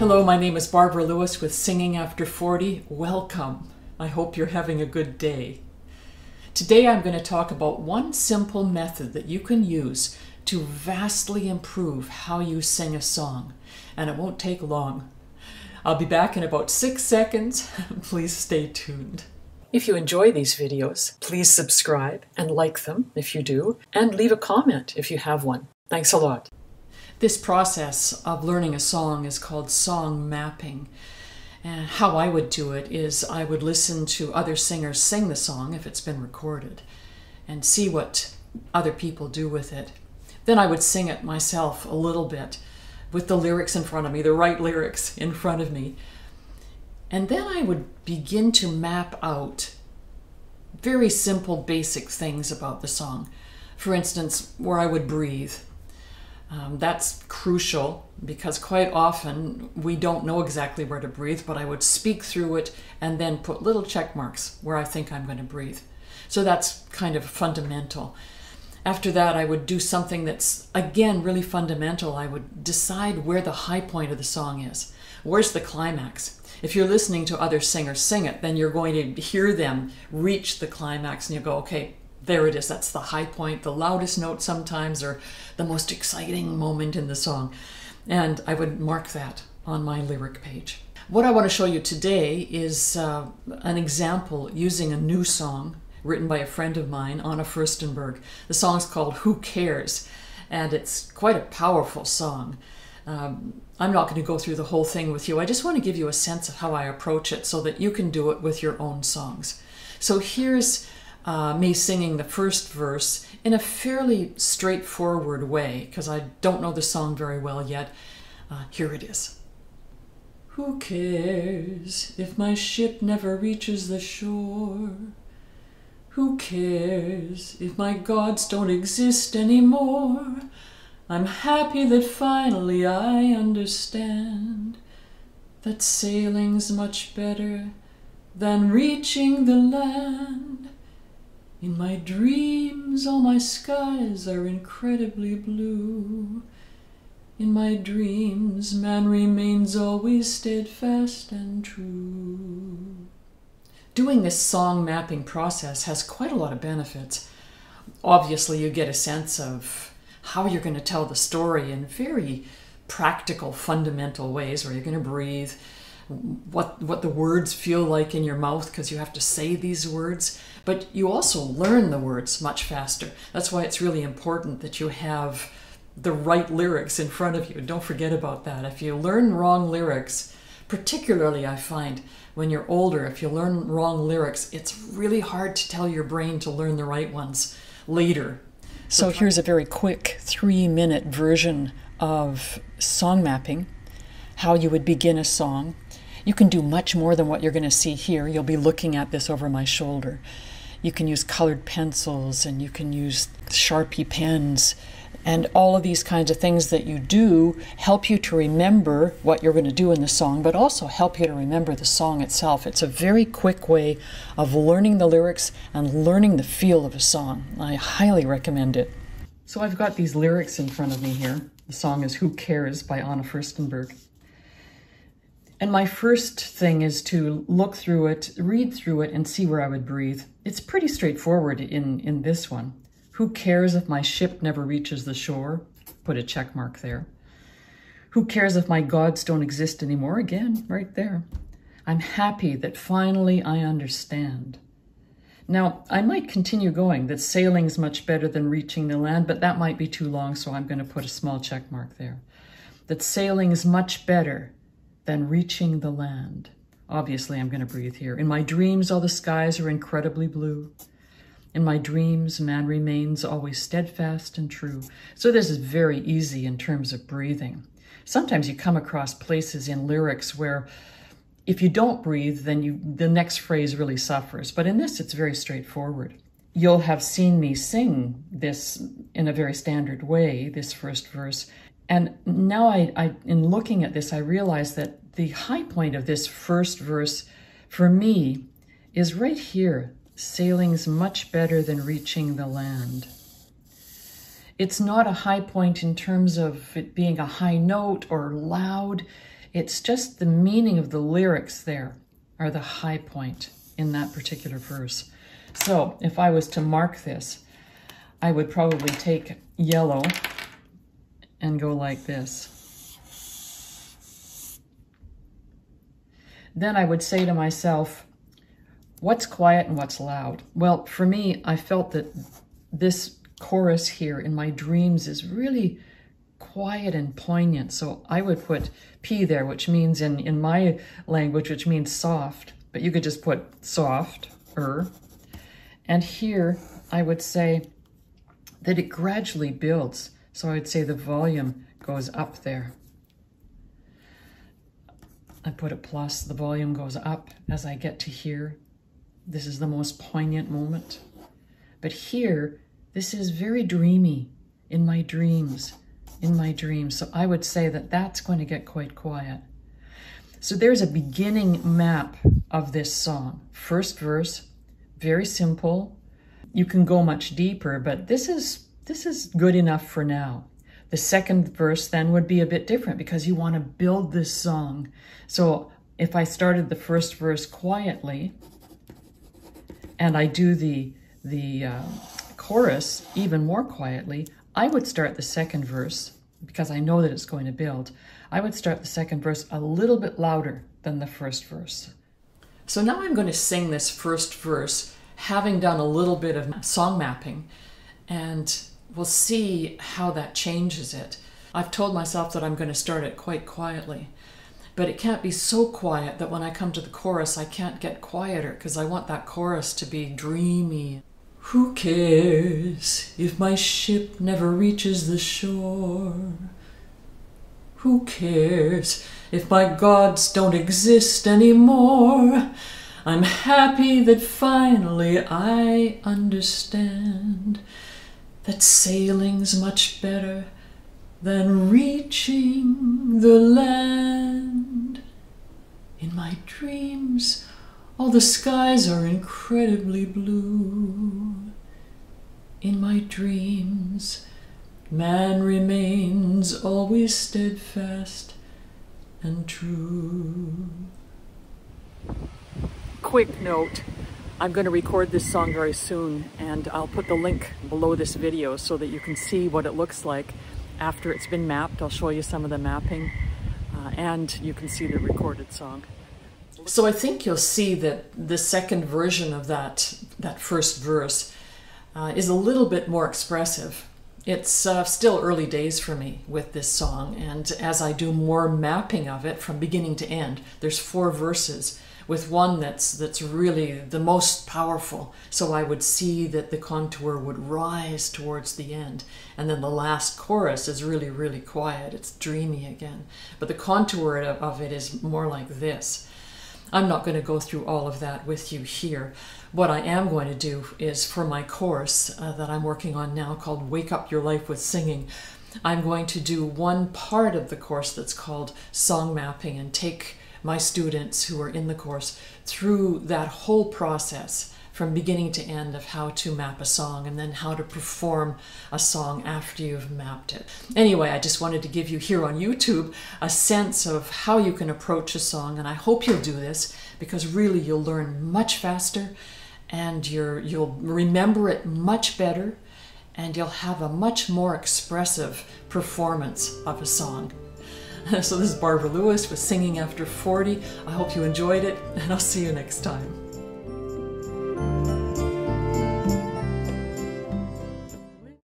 Hello, my name is Barbara Lewis with Singing After 40. Welcome. I hope you're having a good day. Today I'm going to talk about one simple method that you can use to vastly improve how you sing a song, and it won't take long. I'll be back in about 6 seconds. Please stay tuned. If you enjoy these videos, please subscribe and like them if you do, and leave a comment if you have one. Thanks a lot. This process of learning a song is called song mapping. And how I would do it is I would listen to other singers sing the song if it's been recorded and see what other people do with it. Then I would sing it myself a little bit with the lyrics in front of me, the right lyrics in front of me. And then I would begin to map out very simple, basic things about the song. For instance, where I would breathe. That's crucial because quite often we don't know exactly where to breathe, but I would speak through it and then put little check marks where I think I'm going to breathe. So that's kind of fundamental. After that, I would do something that's, again, really fundamental. I would decide where the high point of the song is. Where's the climax? If you're listening to other singers sing it, then you're going to hear them reach the climax and you go, okay, there it is. That's the high point, the loudest note sometimes, or the most exciting moment in the song. And I would mark that on my lyric page. What I want to show you today is an example using a new song written by a friend of mine, Anna Furstenberg. The song's called Who Cares? And it's quite a powerful song. I'm not going to go through the whole thing with you. I just want to give you a sense of how I approach it so that you can do it with your own songs. So here's me singing the first verse in a fairly straightforward way, because I don't know the song very well yet. Here it is. Who cares if my ship never reaches the shore? Who cares if my gods don't exist anymore? I'm happy that finally I understand that sailing's much better than reaching the land. In my dreams, all my skies are incredibly blue. In my dreams, man remains always steadfast and true. Doing this song mapping process has quite a lot of benefits. Obviously, you get a sense of how you're going to tell the story in very practical, fundamental ways, where you're going to breathe, what the words feel like in your mouth because you have to say these words, but you also learn the words much faster. That's why it's really important that you have the right lyrics in front of you. Don't forget about that. If you learn wrong lyrics, particularly I find when you're older, if you learn wrong lyrics, it's really hard to tell your brain to learn the right ones later. So here's a very quick 3-minute version of song mapping, how you would begin a song. You can do much more than what you're going to see here. You'll be looking at this over my shoulder. You can use colored pencils and you can use Sharpie pens, and all of these kinds of things that you do help you to remember what you're going to do in the song, but also help you to remember the song itself. It's a very quick way of learning the lyrics and learning the feel of a song. I highly recommend it. So I've got these lyrics in front of me here. The song is Who Cares by Anna Furstenberg. And my first thing is to look through it, read through it, and see where I would breathe. It's pretty straightforward in this one. Who cares if my ship never reaches the shore? Put a check mark there. Who cares if my gods don't exist anymore? Again, right there. I'm happy that finally I understand. Now, I might continue going, that sailing's much better than reaching the land, but that might be too long, so I'm going to put a small check mark there. That sailing is much better than reaching the land. Obviously, I'm going to breathe here. In my dreams, all the skies are incredibly blue. In my dreams, man remains always steadfast and true. So this is very easy in terms of breathing. Sometimes you come across places in lyrics where if you don't breathe, then the next phrase really suffers. But in this, it's very straightforward. You'll have seen me sing this in a very standard way, this first verse. And now in looking at this, I realize that the high point of this first verse for me is right here. Sailing's much better than reaching the land. It's not a high point in terms of it being a high note or loud. It's just the meaning of the lyrics there are the high point in that particular verse. So if I was to mark this, I would probably take yellow and go like this. Then I would say to myself, what's quiet and what's loud? Well, for me, I felt that this chorus here in my dreams is really quiet and poignant. So I would put P there, which means in my language, which means soft, but you could just put soft, And here I would say that it gradually builds. So I would say the volume goes up there. I put a plus, the volume goes up as I get to here. This is the most poignant moment. But here, this is very dreamy in my dreams, So I would say that that's going to get quite quiet. So there's a beginning map of this song. First verse, very simple. You can go much deeper, but this is good enough for now. The second verse then would be a bit different because you want to build this song. So if I started the first verse quietly and I do the chorus even more quietly, I would start the second verse because I know that it's going to build. I would start the second verse a little bit louder than the first verse. So now I'm going to sing this first verse, having done a little bit of song mapping, and we'll see how that changes it. I've told myself that I'm going to start it quite quietly, but it can't be so quiet that when I come to the chorus, I can't get quieter because I want that chorus to be dreamy. Who cares if my ship never reaches the shore? Who cares if my gods don't exist anymore? I'm happy that finally I understand that sailing's much better than reaching the land. In my dreams, all the skies are incredibly blue. In my dreams, man remains always steadfast and true. Quick note, I'm going to record this song very soon, and I'll put the link below this video so that you can see what it looks like after it's been mapped. I'll show you some of the mapping, and you can see the recorded song. So I think you'll see that the second version of that first verse is a little bit more expressive. It's still early days for me with this song, and as I do more mapping of it from beginning to end, there's 4 verses with one that's really the most powerful. So I would see that the contour would rise towards the end, and then the last chorus is really, really quiet. It's dreamy again, but the contour of it is more like this. I'm not going to go through all of that with you here. What I am going to do is, for my course that I'm working on now called Wake Up Your Life with Singing, I'm going to do one part of the course that's called song mapping and take my students who are in the course through that whole process from beginning to end of how to map a song and then how to perform a song after you've mapped it. Anyway, I just wanted to give you here on YouTube a sense of how you can approach a song, and I hope you'll do this because really you'll learn much faster and you'll remember it much better, and you'll have a much more expressive performance of a song. So this is Barbara Lewis with Singing After 40. I hope you enjoyed it, and I'll see you next time.